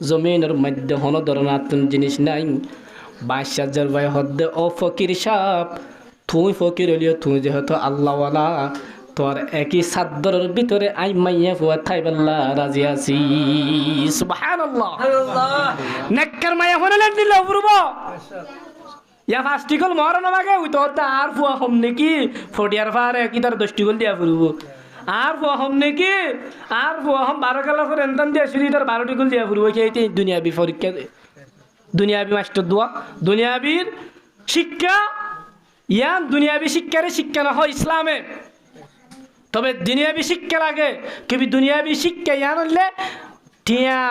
জমিনের মধ্যে হন ধরনাতুন জিনিস নাই বাদশাহ ভাই হদ্দে ও ফকির সাপ তুই ফকির হলিও তুই যেহেতু আল্লাহওয়ালা তোর একই সাদ্দরের ভিতরে আই মাইয়া ফুয়া থাইবাল্লা রাজি আছি সুবহানাল্লাহ নেককার মাইয়া হনলে দিল অপূর্ব ইয়া ফাস্টিকল মর নামাগে ওই তো আর ফুয়া হম নাকি ফটিয়ার ফারে কি তার 10টি গল দিয়া ফুরব আর ফুয়া হম নাকি আর ফুয়া হম 12 কালা করে এনতান দিয়া শুরি তার 12টি গল দিয়া ফুরব কি দুনিয়াবি পরীক্ষা দুনিয়াবি মাস্টার দোয়া দুনিয়াবির শিক্ষা ইয়ান দুনিয়াবি শিক্ষারে শিক্ষা না হয় ইসলামে তবে দুনিয়াবি শিক্ষা লাগে কবি দুনিয়াবি শিক্ষা ইয়ান হলে টিয়া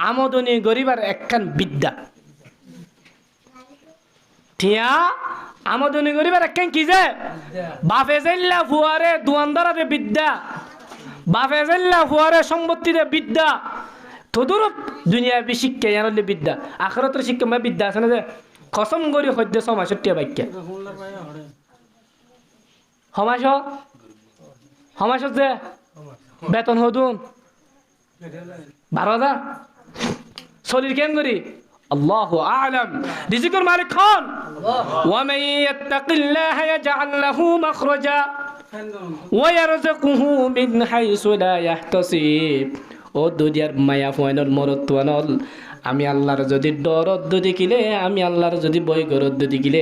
আমদনি গরিবার একখান বিদ্যা টিয়া আমদনি গরিবার একখান কি যে বাফে জাইল্লা ফুয়ারে দুয়ানদারে বিদ্যা বাফে জাইল্লা ফুয়ারে সম্পত্তিতে বিদ্যা তোদুর দুনিয়াবি শিক্ষা ইয়ান হলে বিদ্যা আখিরাতের শিক্ষা মানে বিদ্যা আছে না যে কসম করি হদ্দে সমাজটিয়া বাক্য সমাজ যে বেতন হদুন 12,000 শরীর কেন করি আল্লাহু আ'লাম রিজিকের মালিক খান ওয়া মান ইয়াত্তাকিল্লাহ ইয়াজআল লাহু মাখরাজা ওয়া ইয়ারযুকুহু মিন হাইসু লা ইয়াহতাসিব ও দুনিয়ার মায়া ফয়নল মরতওয়ানল আমি আল্লাহর যদি ডরত দেখিলে আমি আল্লাহর যদি বই গরত দেখিলে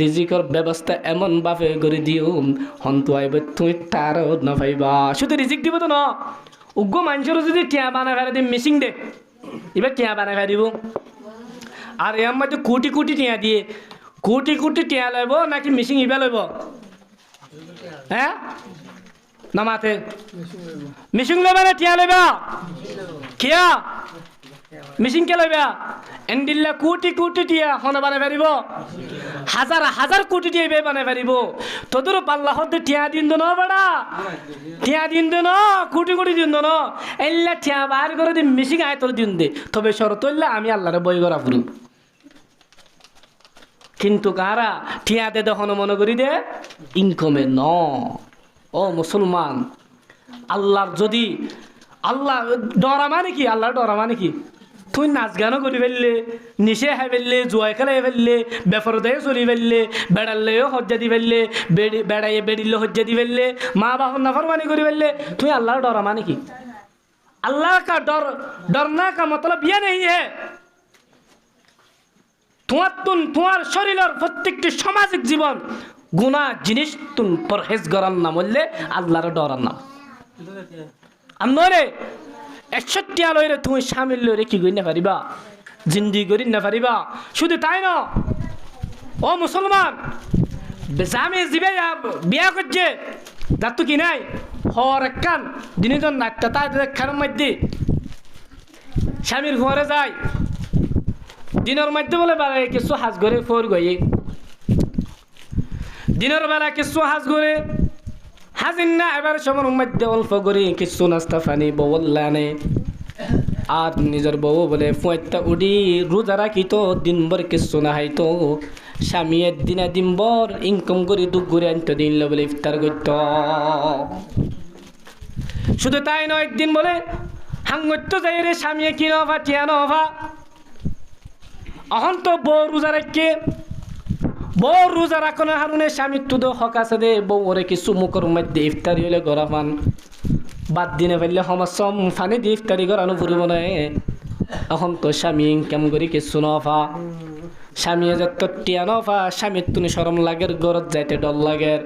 রিজিকর ব্যবস্থা এমন বাপে করে দিও হন্তু আইব তুই তার না পাইবা শুধু রিজিক দিব তো না উগ্র মানুষের যদি টিয়া বানা ফেলে দিই মিসিং দে এবার টিয়া বানা ফেলে দিব আর এর মধ্যে কোটি কোটি টিয়া দিয়ে কোটি টিয়া লইব নাকি মিসিং ইবা লইব হ্যাঁ না মাথে মিসিং লইবা না টিয়া লইবা কিয়া মিসিং কে লইবা এন্ডিল্লা কোটি টিয়া হনে বানাই পারিব হাজার কোটি টিয়া বে বানাই পারিব তোদের পাল্লা হতে টিয়া দিন দো না বড়া টিয়া দিন দো না কোটি দিন দো না এল্লা টিয়া বার করে দি মিসিং আয় তোর দিন দে তবে শরত হইলে আমি আল্লাহরে বই করা ফুরু কিন্তু কারা টিয়া দে দহন মনে করি দে ইনকমে ন ও মুসলমান আল্লাহর যদি আল্লাহ ডরা মানে কি আল্লাহর ডরা মানে কি তুই নাচ গানও করি ফেললে নিশে খাই ফেললে জুয়াই খেলাই ফেললে বেফরদায় চলি ফেললে বেড়ালেও হজ্জা দি ফেললে বেড়াইয়ে বেড়িলে হজ্জা দি ফেললে মা বাপর নাফরমানি করে ফেললে তুই আল্লাহর ডরা মানে কি अल्लाह का डरना का मतलब यह नहीं है তোমার শরীরের প্রত্যেকটি সামাজিক জীবন গুনাহ জিনিস তুমি পরহেজ করার নাম বললে আল্লাহর ডরার নাম আমনরে 61 আলোরে তুমি শামিল লইরে কি কই না পারিবা জিন্দি করি না পারিবা শুধু তাই না ও মুসলমান বেজামে জিবে বিয়া করছে দাতু কি নাই হর কান দিনজন নাট্টা তাই দেখার মধ্যে স্বামীর ঘরে যায় দিনের মধ্যে বলে বেলা কিছু হাজ করে ফোর গয়ে দিনের বেলা কিছু হাজ করে হাজিন না এবার সময়ের মধ্যে অল্প করে কিছু নাস্তা পানি বললানে আর নিজের বউ বলে ফুঁটা উডি রোজা রাখি তো দিনভর কিছু না হাইতো স্বামী দিনা দিনভর ইনকাম করে দুঃখ করে আনতে দিন বলে ইফতার করত শুধু তাই নয় একদিন বলে হাঙ্গত্য যাই রে স্বামী কি নভা টিয়া নভা অহন তো বউ রোজা রাখে, বউ রোজা রাখনের হারুনে স্বামীর তো হক আছে দে, বউ ওরে কিছু মুখের মধ্যে ইফতারি হলে গড়া পান বাদ দিনে ফেললে সমস্যা ফানি দিয়ে ইফতারি করানো ফুরিব না। এখন তো স্বামী কেমন করি কিছু নফা, স্বামী যে টিয়া নফা, স্বামীর তুমি সরম লাগের গরত যাইতে ডর লাগের।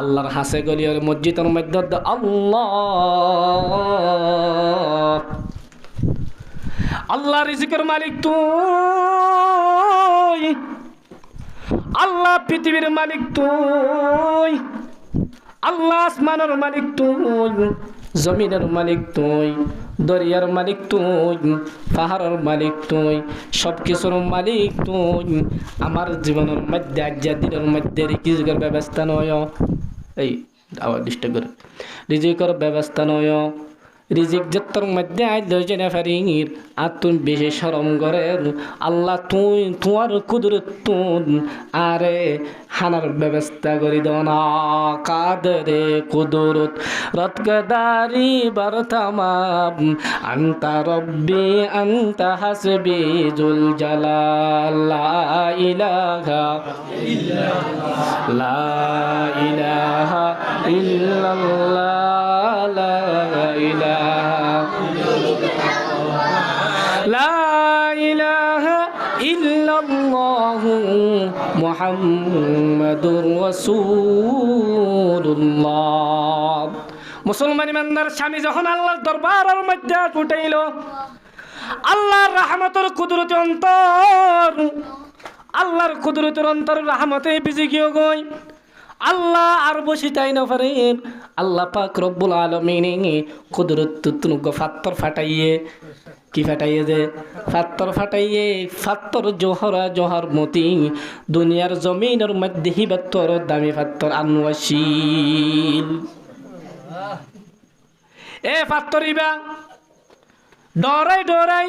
আল্লাহর হাসে গলিয়র মসজিদের মধ্যে আল্লাহ আল্লাহ রিজিকের মালিক তুই, আল্লাহ পৃথিবীর মালিক তুই, আল্লাহ আসমানের মালিক তুই, জমিনের মালিক তুই, দরিয়ার মালিক তুই, পাহাড়ের মালিক তুই, সব কিছুর মালিক তুই। আমার জীবনের মধ্যে আজ্ঞা দিনের মধ্যে রিজিকের ব্যবস্থা নয়, এই আবার ডিস্টার্ব করে, রিজিকের ব্যবস্থা নয়। রিজিক যত্তর মধ্যে আইল জেনে ফারির আর তুই বেশি শরম করে আল্লাহ তুই তোমার কুদরত তুন আরে হানার ব্যবস্থা করি দাও না। কাদরে কুদরত রতগদারি বরতামাম আন্তা রব্বি আন্তা হাসবি জুল জালাল লা ইলাহা ইল্লাল্লাহ লা ইলাহা ইল্লাল্লাহ লা ইলাহা লা ইলাহা ইল্লাল্লাহ মুহাম্মাদুর রাসূলুল্লাহ। মুসলমান ইমানদার স্বামী যখন আল্লাহর দরবারের মধ্যে উঠাইল, আল্লাহর রহমতের কুদরতি অন্তর, আল্লাহর কুদরতের অন্তর রহমতে ভিজে গিয়ে গই আল্লাহ আর বসি তাই না পারেন। আল্লাহ পাক রব্বুল আলামিন কুদরত তুনুগ ফাত্তর ফাটাইয়ে কি ফাটাইয়ে যে ফাত্তর ফাটাইয়ে ফাত্তর জোহরা জোহর মতি দুনিয়ার জমিনের মধ্যে হিবাত্তর দামি ফাত্তর আনওয়াশিল। এ ফাত্তর ইবা ডরাই ডরাই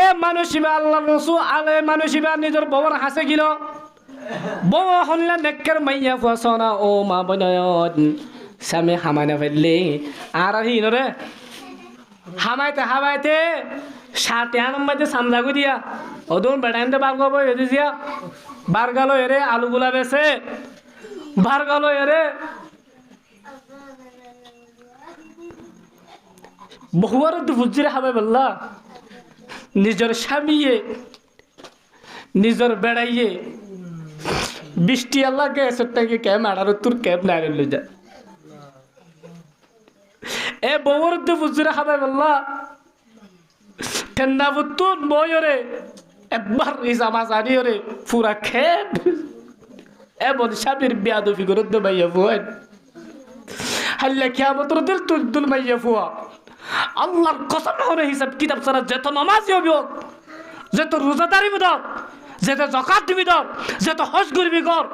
এ মানুষিবা আল্লাহ রসুল আলে মানুষিবা নিজের বউর হাসে গিল, বউ হল্লা নেকের মাইয়া ফসনা ও মা বনয়ন স্বামী হামানে ফেললে আর হিনরে হামাইতে হামাইতে সাথে আনম মাঝে সামলাগু দিয়া ওদন বেড়াইতে বার করবো এদি দিয়া বার গেল এরে আলুগুলা বেছে বার গেল এরে বহুয়ার তো বুঝিরে হাবে বললা নিজের স্বামীয়ে নিজের বেড়াইয়ে বৃষ্টি আল্লাহ গ্যাসটাকে ক্যাম আড়ার তোর ক্যাব না গেল যা এ বউর তো বুঝিরে হাবে বললা ঠান্ডা বুতুন বইরে একবার ইসামা জানি ওরে পুরা খেপ এমন স্বামীর বেয়াদবি করে দে মাইয়া ফুয়া হাল্লা কিয়ামতের দিল তুল মাইয়া ফুয়া আল্লাহর কসম করে হিসাব কিতাব ছাড়া যত নামাজি হবি হোক, যত রোজাদারি ধর, যত যাকাত দিবি ধর, যত হজ করবি কর,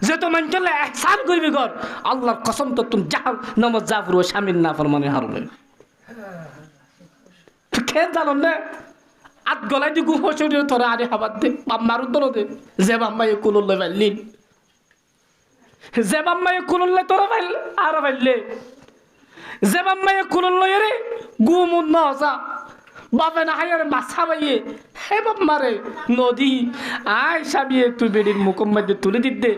যত মানুষের ইহসান করবি কর, আল্লাহর কসম তো তুমি যা নামাজ যা পুরো স্বামীর না ফরমানে হারবে খেয়ে জানো না আত গলায় দি গুহ শরীর ধরে আরে হাবাদ দে মারু ধরো দে যে বাম্মাই কুলুল্লে পাইলি যে বাম্মাই কুলুল্লে তোরা পাইল আর পাইলে যে বাম্মাই কুলুল্লে রে গুমুন নজা বাবা না হায়ারে মাছা বাইয়ে হে বাম্মারে নদী আয় সাবিয়ে তুই বেডির মুখম মধ্যে তুলে দিতে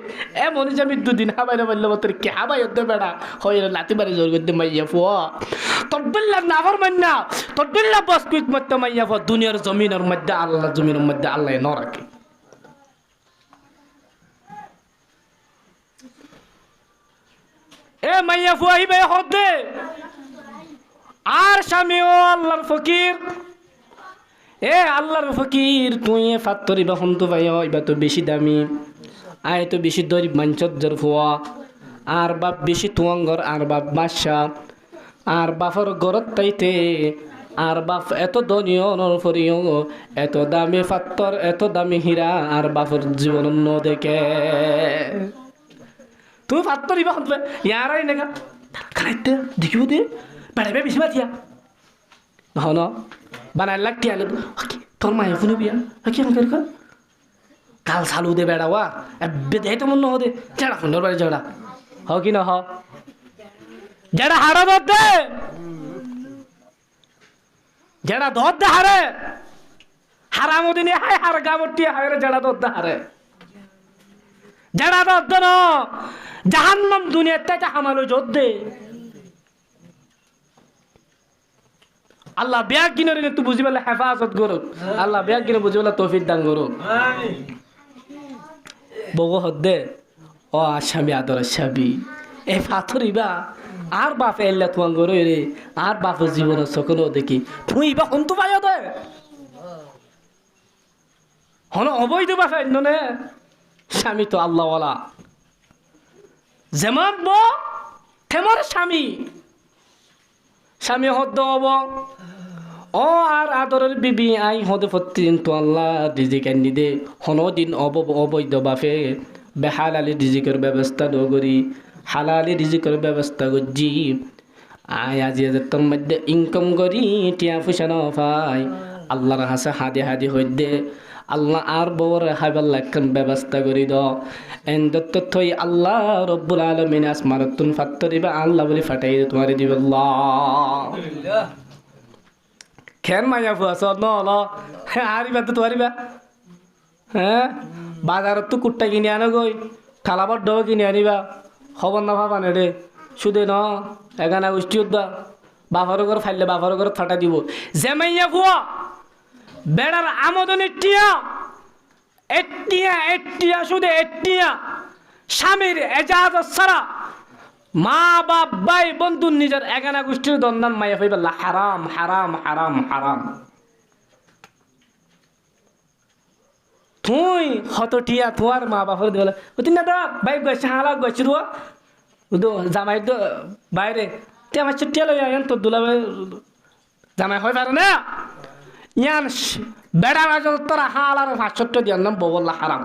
এমন যে আমি দুদিন হাবাইলে বললে তোর কে হাবাই হতে বেড়া হয়ে লাতি বাড়ি জোর করতে মাইয়া ফুয়া তোর বিল্লা নাভর মান্না তোর বিল্লা বসকুইত মধ্যে মাইয়া ফুয়া দুনিয়ার জমিনের মধ্যে আল্লাহ জমিনের মধ্যে আল্লাহ ন রাখে। এ মাইয়া ফুয়া হিবে হদে আর স্বামী ও আল্লাহর ফকির এ আল্লাহর ফকির তুই ফাত্তরি বাহন তো ভাই এবার তো বেশি দামি আয় তো বেশি দরিব মাঞ্চর ফুয়া আর বাপ বেশি তুয়াঙ্গর আর বাপ বাদশা আর বাপর গরত তাইতে আর বাপ এত দনীয় নরফরিও এত দামি ফাত্তর এত দামি হীরা আর বাপর জীবন ন দেখে তুই ফাত্তরি বাহন ইয়ারাই নেগা খাইতে দেখিব দে বেড়াবে বেশি মাতিয়া হন বানাই লাগতে আলে তোর মায়ে ফোনে বিয়া কি আমাকে কাল চালু দে বেড়াওয়া বেদে তো মনে হদে জেড়া ফোনের বাড়ি জেড়া হ কি না হ জেড়া হাড়া ধর দে জেড়া ধর দে হারামদিনী হায় হার গাবটি হায়রে জেড়া দদ্দা হারে জেড়া দদ্দ ন জাহান্নাম দুনিয়াতে হামালো যোদ্ধে আল্লাহ ব্যাগ কিনে তুই বুঝি পেলে হেফাজত করুক আল্লাহ ব্যাগ কিনে বুঝি পেলে তৌফিক দান করুক বউ হদ্দে ও আসামি আদর আসাবি এ ফাথরিবা আর বাপ এল্লা তুয়াং গরো রে আর বাপের জীবনের সকলও দেখি তুই বা হন্তু পাই দে হন অবৈধ বাপে নে স্বামী তো আল্লাহওয়ালা যেমন ব তেমন স্বামী স্বামী হদ্দ হব ও আর আদরের বিবি আই হদে প্রতিদিন তো আল্লাহ রিজিক আনি দে হনো দিন অবৈধ বাপে বেহালালি রিজিকের ব্যবস্থা নগরী হালালি রিজিকের ব্যবস্থা করছি আয় আজি তোর মধ্যে ইনকাম করি টিয়া পয়সা ন পাই আল্লাহর হাসে হাদি হাদি হইদে আল্লাহ আর বউর হাইবার লাখান ব্যবস্থা করি দ এন দত্ত থই আল্লাহ রব্বুল আলামিন আসমানতুন ফাত্তরিবা আল্লাহ বলি ফাটাই তোমার দিব আল্লাহ খেন মাইয়া ফুয়াছ ন ল হারিবা তো তোয়ারিবা হ্যাঁ বাজারত তো কুট্টা কিনে আনো গই খালাবার ডো কিনে আনিবা খবর না ভাবা নে রে শুধু ন এখানে উষ্টি উদ্বা বাফার ঘর ফাইলে বাফার ঘর ফাটা দিব জেমাইয়া ফুয়া বেড়ার আমদনি টিয়া এটিয়া শুধু এটিয়া স্বামীর এজাজত ছাড়া মা বাপ ভাই বন্ধু নিজের এগানা গোষ্ঠীর দন্দান মাইয়া ফাইবা হারাম হারাম হারাম হারাম তুই হতটিয়া তোমার মা বাপর দিবলে তুই না দা ভাই গেছে হালা গেছে রুয়া জামাই তো বাইরে তে আমার টিয়া লই আইন তো দুলা জামাই হয় পারে না ইয়ান বেড়া রাজ তোরা হালার 500 দিয়ার নাম ববল্লা হারাম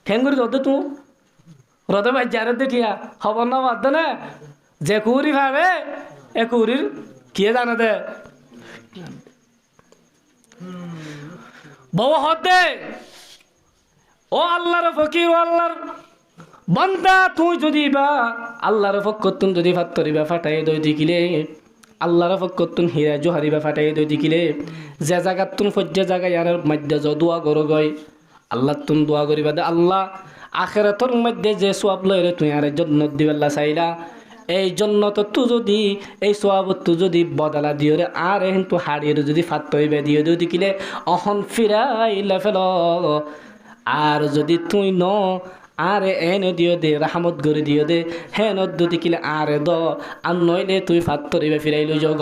খেঙ্গুরি দদ তুই রদে ভাই জারে দেখিয়া খবর না বাদ না যে কুড়ি ভাবে এ কুড়ির কে জানে দে বউ হদে ও আল্লাহর ফকির ও আল্লাহর বান্দা তুই যদি বা আল্লাহর ফকতুন যদি ফাত্তরিবা ফাটাই দই দিকিলে আল্লাহর ফকতুন হীরা জোহারিবা ফাটাই দই দিকিলে যে জায়গা তুন ফজ্জে জায়গা ইয়ার মধ্যে দোয়া করো গই আল্লাহ তুন দোয়া করিবা দে আল্লাহ আখিরাতের মধ্যে যে সওয়াব লইরে তুই আর জান্নাত দিবেলা চাইলা এই জন্নত তু যদি এই সওয়াব তু যদি বদলা দিও রে আর কিন্তু হাড়িয়ে যদি ফাত্তরিবা দিও দই দিকিলে অহন ফিরাইলা ফেল আর যদি তুই ন আরে এনে দিও দে রাহমত করে দিও দে হে নদ্দু দিকিলে আরে দ আর নইলে তুই ফাত্তরিবা ফিরাইলো জগ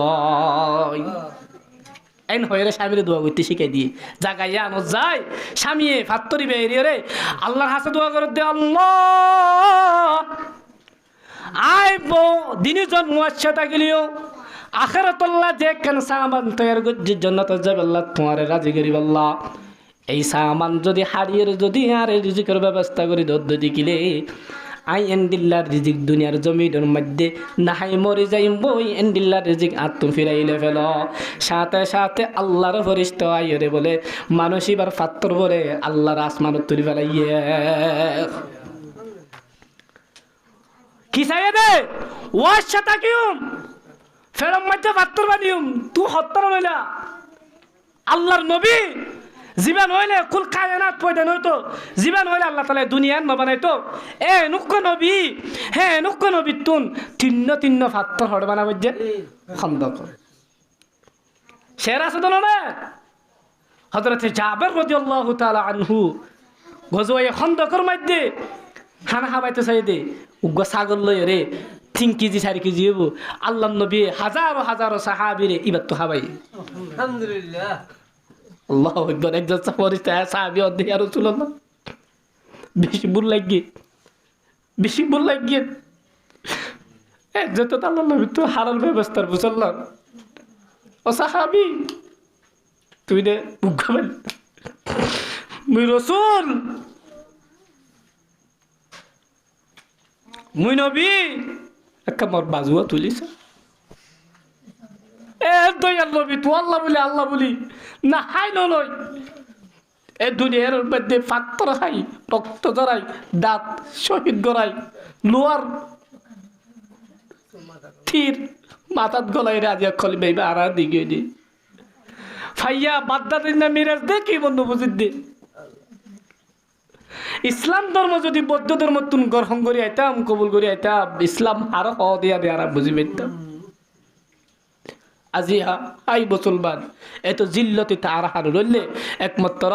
এন হয়ে স্বামীরে দোয়া করতে শিখাই দিয়ে জাগাইয়া আনো যায় স্বামী ফাত্তরিবা এরিয়ে রে আল্লাহর হাতে দোয়া করে দে আল্লাহ আয় বো দিনে জন্ম আসছে তাকিলিও আখিরাতুল্লাহ যে কেন সামান তৈরি করছে জান্নাত যাবে আল্লাহ তোমারে রাজি করিব আল্লাহ এই সামান যদি হারিয়ে যদি আর রিজিকের ব্যবস্থা করি দদ্দ দিকিলে আই এন্ডিল্লার রিজিক দুনিয়ার জমিনের মধ্যে নাহাই মরে যাই বই এন্ডিল্লার রিজিক আত্ম ফিরাইলে ফেল সাথে সাথে আল্লাহর ফরিস্ত আইরে বলে মানুষ এবার ফাত্তর বলে আল্লাহর আসমানত তুলি ফেলাইয়ে কি চাইয়ে দে ওয়ার সাথে কিউম ফেরম মধ্যে ফাত্তর বানিউম তুই হত্তর হইলা আল্লাহর নবী জীবন হইলে কুল কায়নাত পয়দা নইতো জীবন হইলে আল্লাহ তাআলা দুনিয়া ন বানাইতো এ নুক্ক নবী হে নুক্ক নবী তুন তিন্ন ফাত্তর হড় বানাবো যে খন্দক শের আছে তো না হযরত জাবের রাদিয়াল্লাহু তাআলা আনহু গজওয়ে খন্দকের মধ্যে খানা খাবাইতে চাই দে উগ্র ছাগল লই রে 3 কেজি 4 কেজি হবো আল্লাহর নবী হাজারো হাজারো সাহাবীরে ইবাত তো খাবাই আলহামদুলিল্লাহ আল্লাহু আকবার একজন সাহাবী অধ্যে ইয়া রাসূলুল্লাহ বেশি ভুল লাগিয়ে যত আল্লাহর নবী তো হালাল ব্যবস্থার বুঝল্লা ও সাহাবী তুই দে বুঝবেন মুই রাসূল মুই নবী একটা মোর বাজুয়া তুলিস এ দয়াল নবী তুই আল্লাহ বলি না হাই নয় এ দুনিয়ার মধ্যে ফাত্তর খাই রক্ত জড়াই দাঁত শহীদ গড়াই লোয়ার থির মাথাত গলাই রাজিয়া খলি বাইবা আর দিকে দি ফাইয়া বাদ্দা দিন না মিরাজ দে কি বন্ধু বুঝিত দে ইসলাম ধর্ম যদি বৌদ্ধ ধর্ম তুন গ্রহণ করি আইতাম কবুল করি আইতাম ইসলাম আরো হ দিয়া দে আর বুঝি পাইতাম আজি আই মুসলমান এত জিল্লতি তার হার রইলে একমাত্র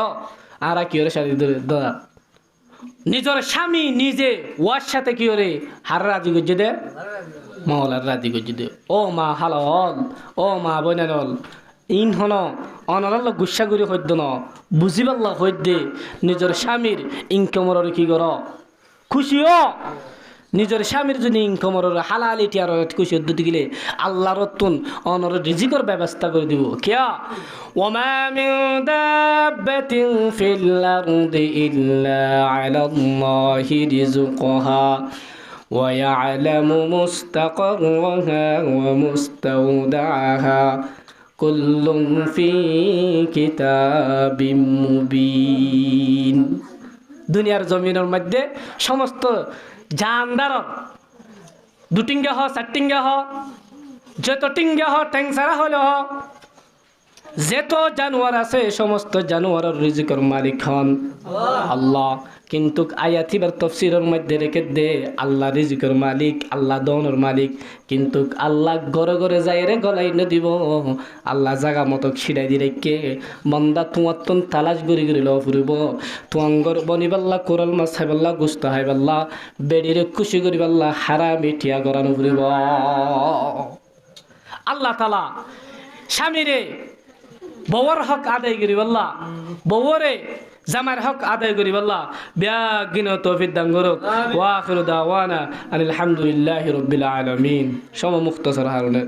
আরা কি ওরে সাথে ধরা নিজের স্বামী নিজে ওয়ার সাথে কি ওরে হার রাজি গজ্জে দে মাওলার রাজি গজ্জে দে ও মা হালাল ও মা বইনাল ইন হন অনরাল গুসা করে হইদ ন বুঝিবাল্লা হইদে নিজের স্বামীর ইনকামর কি কর খুশিও নিজের স্বামীর যদি ইনকামর হালাল এটি আর খুশি দিতে গেলে আল্লাহর রতুন অনর রিজিকর ব্যবস্থা করে দিব কিয়া ওমা মিন দাব্বাতিন ফিল আরদি ইল্লা আলাল্লাহি রিজকুহা ওয়া ইয়ালামু মুস্তাকাররাহা ওয়া মুস্তাওদাআহা কুল্লুন ফি কিতাবিম মুবিন দুনিয়ার জমিনের মধ্যে সমস্ত জানদার দুটিঙ্গা হ চারটিঙ্গা হ যত টিঙ্গা হ ট্যাংসারা হল যেত জানোয়ার আছে সমস্ত জানোয়ারের রিজিকের মালিক হন আল্লাহ কিন্তু আয়াতিবার তফসিরের মধ্যে রেখে দে আল্লাহ রিজিকের মালিক আল্লাহ দনের মালিক কিন্তু আল্লাহ ঘরে ঘরে যাই রে গলাই ন দিব আল্লাহ জাগা মতো ছিড়াই দি রেখে মন্দা তোমার তুন তালাশ গড়ি গড়ি ল ফুরিব তুয়াঙ্গর বনিবাল্লা কোরাল মাছ হাইবাল্লা গুস্ত হাইবাল্লা বেড়িরে খুশি করিবাল্লা হারা মিঠিয়া গড়ানো ফুরিব আল্লাহ তালা স্বামীরে বউর হক আদায় করিবাল্লা বউরে জামার হক আদায় করিবাল্লা ব্যাগিন তৌফিক দান করুক ওয়া আখিরু দাওয়ানা আলহামদুলিল্লাহি রাব্বিল আলামিন সম মুখতাসার হারুনের